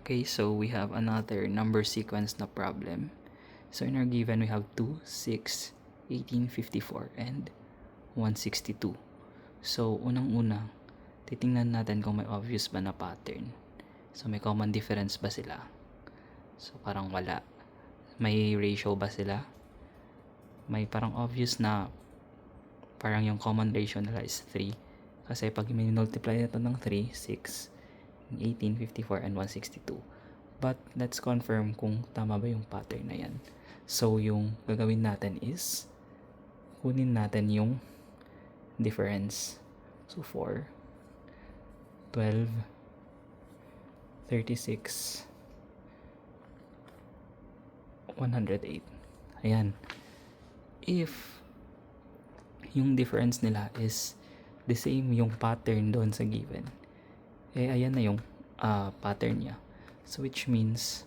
Okay, so we have another number sequence na problem. So in our given, we have 2, 6, 18, 54, and 162. So unang-una, titingnan natin kung may obvious ba na pattern. So may common difference ba sila? So parang wala. May ratio ba sila? May parang obvious na parang yung common ratio nila is 3. Kasi pag may multiply na ito ng 3, 6, 18, 54, and 162. But let's confirm kung tama ba yung pattern na yan. So yung gagawin natin is kunin natin yung difference. So 4, 12, 36, 108. Ayan. If yung difference nila is the same yung pattern doon sa given, eh ayan na yung pattern niya. So which means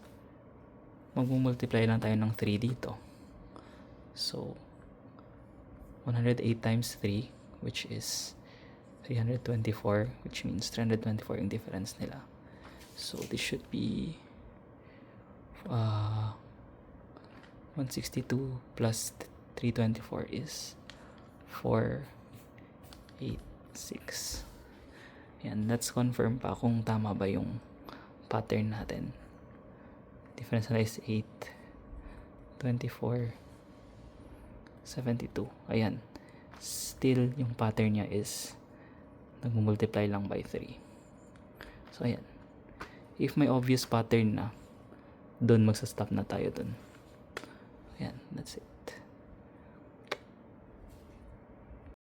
magmumultiply lang tayo ng 3 dito. So 108 times 3, which is 324, which means 324 yung difference nila. So this should be 162 plus 324 is 486. Yan, let's confirm pa kung tama ba yung pattern natin. Difference nila is 8, 24, 72. Ayan. Still, yung pattern niya is nag-multiply lang by 3. So, ayan. If may obvious pattern na, doon magsa-stop na tayo doon. Ayan, that's it.